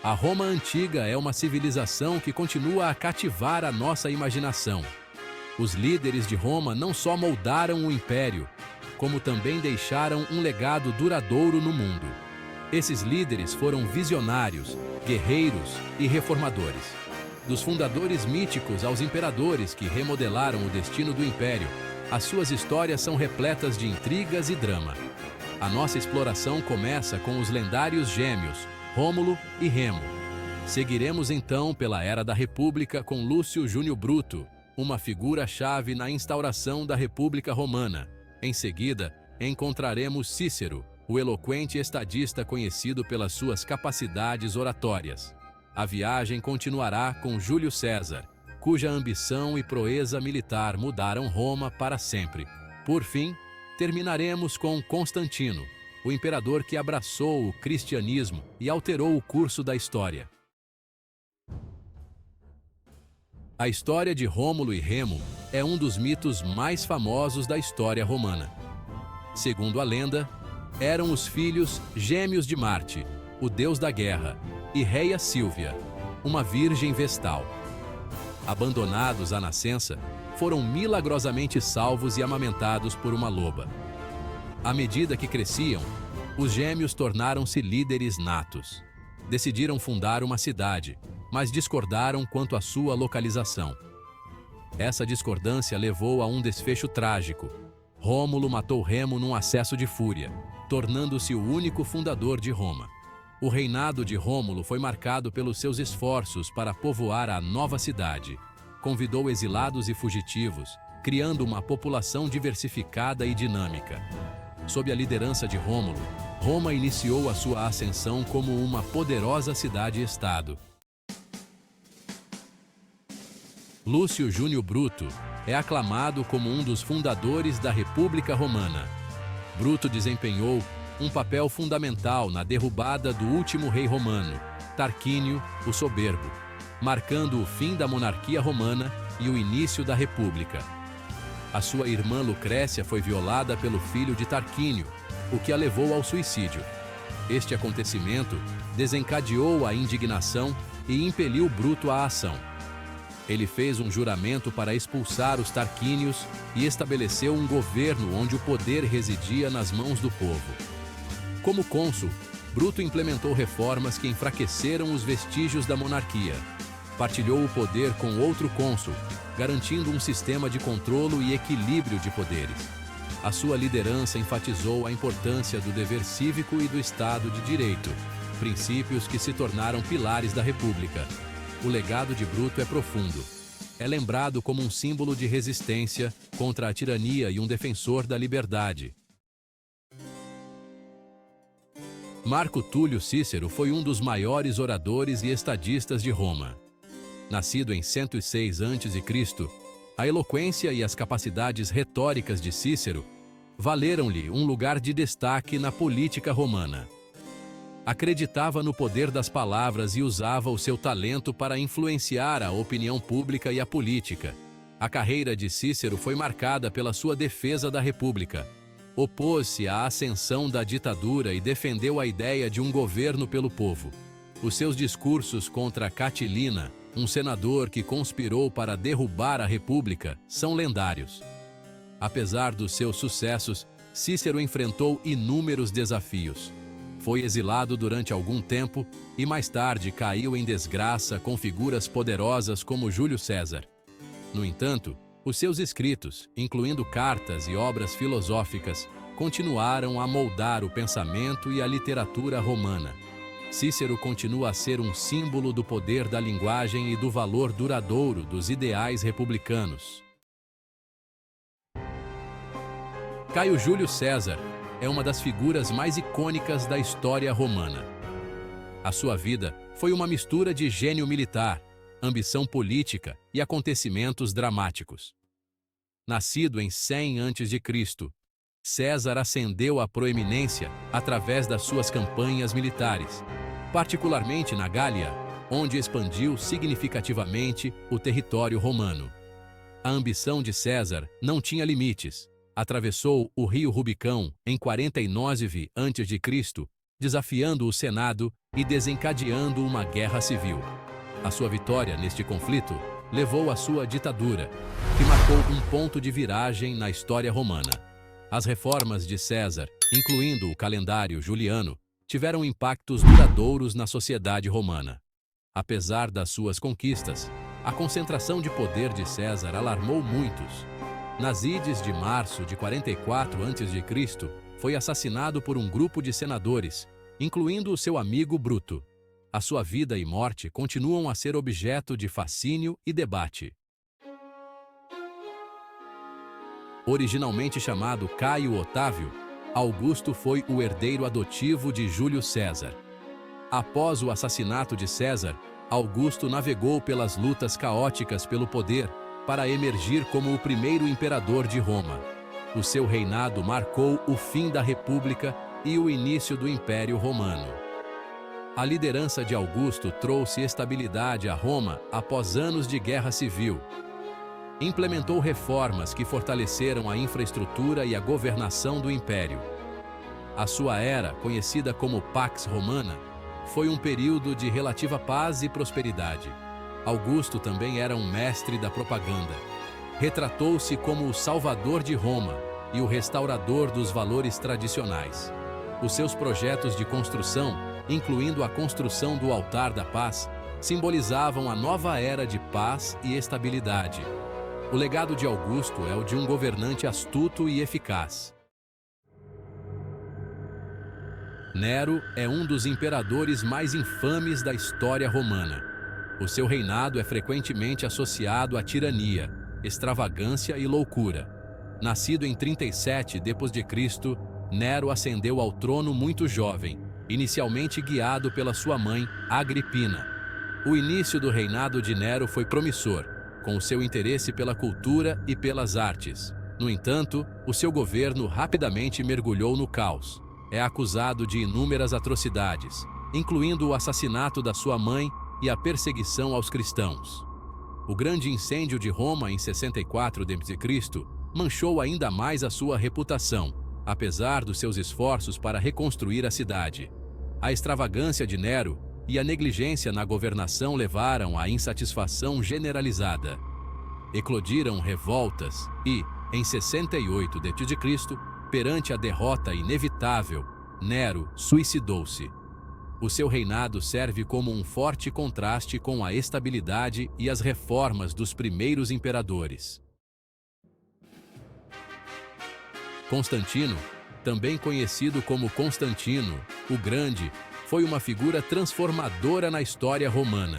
A Roma antiga é uma civilização que continua a cativar a nossa imaginação. Os líderes de Roma não só moldaram o império, como também deixaram um legado duradouro no mundo. Esses líderes foram visionários, guerreiros e reformadores. Dos fundadores míticos aos imperadores que remodelaram o destino do império, as suas histórias são repletas de intrigas e drama. A nossa exploração começa com os lendários gêmeos, Rômulo e Remo. Seguiremos então pela Era da República com Lúcio Júnior Bruto, uma figura-chave na instauração da República Romana. Em seguida, encontraremos Cícero, o eloquente estadista conhecido pelas suas capacidades oratórias. A viagem continuará com Júlio César, cuja ambição e proeza militar mudaram Roma para sempre. Por fim, terminaremos com Constantino, o imperador que abraçou o cristianismo e alterou o curso da história. A história de Rômulo e Remo é um dos mitos mais famosos da história romana. Segundo a lenda, eram os filhos gêmeos de Marte, o deus da guerra, e Reia Sílvia, uma virgem vestal. Abandonados à nascença, foram milagrosamente salvos e amamentados por uma loba. À medida que cresciam, os gêmeos tornaram-se líderes natos. Decidiram fundar uma cidade, mas discordaram quanto à sua localização. Essa discordância levou a um desfecho trágico. Rômulo matou Remo num acesso de fúria, tornando-se o único fundador de Roma. O reinado de Rômulo foi marcado pelos seus esforços para povoar a nova cidade. Convidou exilados e fugitivos, criando uma população diversificada e dinâmica. Sob a liderança de Rômulo, Roma iniciou a sua ascensão como uma poderosa cidade-estado. Lúcio Júnior Bruto é aclamado como um dos fundadores da República Romana. Bruto desempenhou um papel fundamental na derrubada do último rei romano, Tarquínio o Soberbo, marcando o fim da monarquia romana e o início da República. A sua irmã Lucrécia foi violada pelo filho de Tarquínio, o que a levou ao suicídio. Este acontecimento desencadeou a indignação e impeliu Bruto à ação. Ele fez um juramento para expulsar os Tarquínios e estabeleceu um governo onde o poder residia nas mãos do povo. Como cônsul, Bruto implementou reformas que enfraqueceram os vestígios da monarquia. Partilhou o poder com outro cônsul, garantindo um sistema de controlo e equilíbrio de poderes. A sua liderança enfatizou a importância do dever cívico e do Estado de Direito, princípios que se tornaram pilares da República. O legado de Bruto é profundo. É lembrado como um símbolo de resistência contra a tirania e um defensor da liberdade. Marco Túlio Cícero foi um dos maiores oradores e estadistas de Roma. Nascido em 106 a.C., a eloquência e as capacidades retóricas de Cícero valeram-lhe um lugar de destaque na política romana. Acreditava no poder das palavras e usava o seu talento para influenciar a opinião pública e a política. A carreira de Cícero foi marcada pela sua defesa da República. Opôs-se à ascensão da ditadura e defendeu a ideia de um governo pelo povo. Os seus discursos contra Catilina, um senador que conspirou para derrubar a República, são lendários. Apesar dos seus sucessos, Cícero enfrentou inúmeros desafios. Foi exilado durante algum tempo e mais tarde caiu em desgraça com figuras poderosas como Júlio César. No entanto, os seus escritos, incluindo cartas e obras filosóficas, continuaram a moldar o pensamento e a literatura romana. Cícero continua a ser um símbolo do poder da linguagem e do valor duradouro dos ideais republicanos. Caio Júlio César é uma das figuras mais icônicas da história romana. A sua vida foi uma mistura de gênio militar, ambição política e acontecimentos dramáticos. Nascido em 100 a.C., César ascendeu à proeminência através das suas campanhas militares, particularmente na Gália, onde expandiu significativamente o território romano. A ambição de César não tinha limites. Atravessou o rio Rubicão em 49 a.C. desafiando o Senado e desencadeando uma guerra civil. A sua vitória neste conflito levou à sua ditadura, que marcou um ponto de viragem na história romana. As reformas de César, incluindo o calendário juliano, tiveram impactos duradouros na sociedade romana. Apesar das suas conquistas, a concentração de poder de César alarmou muitos. Nas ides de março de 44 a.C., foi assassinado por um grupo de senadores, incluindo o seu amigo Bruto. A sua vida e morte continuam a ser objeto de fascínio e debate. Originalmente chamado Caio Otávio, Augusto foi o herdeiro adotivo de Júlio César. Após o assassinato de César, Augusto navegou pelas lutas caóticas pelo poder para emergir como o primeiro imperador de Roma. O seu reinado marcou o fim da República e o início do Império Romano. A liderança de Augusto trouxe estabilidade a Roma após anos de guerra civil. Implementou reformas que fortaleceram a infraestrutura e a governação do Império. A sua era, conhecida como Pax Romana, foi um período de relativa paz e prosperidade. Augusto também era um mestre da propaganda. Retratou-se como o salvador de Roma e o restaurador dos valores tradicionais. Os seus projetos de construção, incluindo a construção do Altar da Paz, simbolizavam a nova era de paz e estabilidade. O legado de Augusto é o de um governante astuto e eficaz. Nero é um dos imperadores mais infames da história romana. O seu reinado é frequentemente associado à tirania, extravagância e loucura. Nascido em 37 d.C., Nero ascendeu ao trono muito jovem, inicialmente guiado pela sua mãe, Agripina. O início do reinado de Nero foi promissor, com o seu interesse pela cultura e pelas artes. No entanto, o seu governo rapidamente mergulhou no caos. É acusado de inúmeras atrocidades, incluindo o assassinato da sua mãe e a perseguição aos cristãos. O grande incêndio de Roma em 64 d.C. manchou ainda mais a sua reputação, apesar dos seus esforços para reconstruir a cidade. A extravagância de Nero e a negligência na governação levaram à insatisfação generalizada. Eclodiram revoltas e, em 68 d.C., perante a derrota inevitável, Nero suicidou-se. O seu reinado serve como um forte contraste com a estabilidade e as reformas dos primeiros imperadores. Constantino, também conhecido como Constantino, o Grande, foi uma figura transformadora na história romana.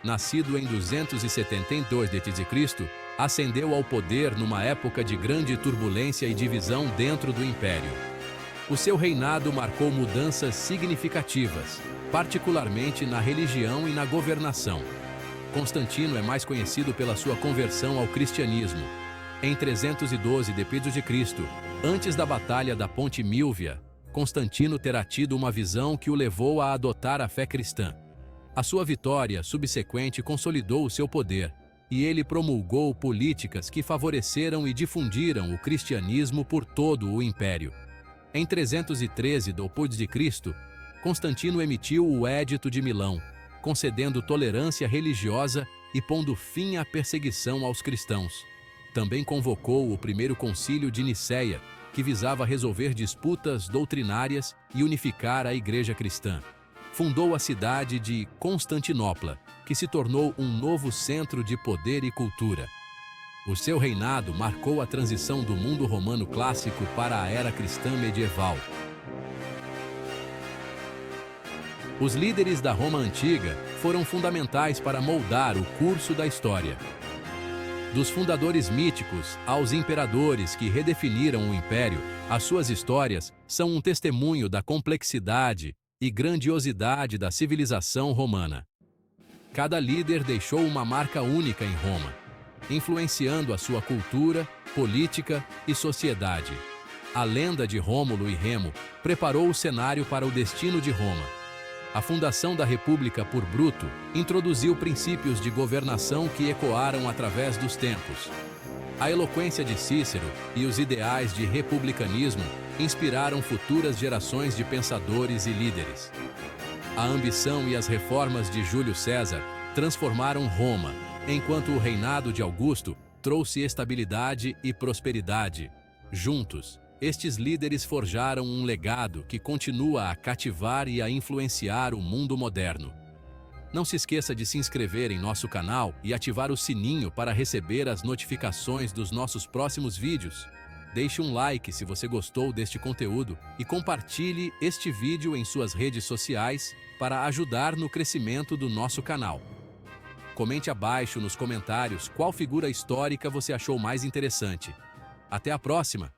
Nascido em 272 d.C., ascendeu ao poder numa época de grande turbulência e divisão dentro do Império. O seu reinado marcou mudanças significativas, particularmente na religião e na governação. Constantino é mais conhecido pela sua conversão ao cristianismo. Em 312 d.C., antes da Batalha da Ponte Milvia, Constantino terá tido uma visão que o levou a adotar a fé cristã. A sua vitória subsequente consolidou o seu poder, e ele promulgou políticas que favoreceram e difundiram o cristianismo por todo o Império. Em 313 d.C., Constantino emitiu o Édito de Milão, concedendo tolerância religiosa e pondo fim à perseguição aos cristãos. Também convocou o primeiro concílio de Nicéia, que visava resolver disputas doutrinárias e unificar a Igreja cristã. Fundou a cidade de Constantinopla, que se tornou um novo centro de poder e cultura. O seu reinado marcou a transição do mundo romano clássico para a era cristã medieval. Os líderes da Roma antiga foram fundamentais para moldar o curso da história. Dos fundadores míticos aos imperadores que redefiniram o império, as suas histórias são um testemunho da complexidade e grandiosidade da civilização romana. Cada líder deixou uma marca única em Roma, influenciando a sua cultura, política e sociedade. A lenda de Rômulo e Remo preparou o cenário para o destino de Roma. A fundação da República por Bruto introduziu princípios de governação que ecoaram através dos tempos. A eloquência de Cícero e os ideais de republicanismo inspiraram futuras gerações de pensadores e líderes. A ambição e as reformas de Júlio César transformaram Roma, enquanto o reinado de Augusto trouxe estabilidade e prosperidade. Juntos, estes líderes forjaram um legado que continua a cativar e a influenciar o mundo moderno. Não se esqueça de se inscrever em nosso canal e ativar o sininho para receber as notificações dos nossos próximos vídeos. Deixe um like se você gostou deste conteúdo e compartilhe este vídeo em suas redes sociais para ajudar no crescimento do nosso canal. Comente abaixo nos comentários qual figura histórica você achou mais interessante. Até a próxima!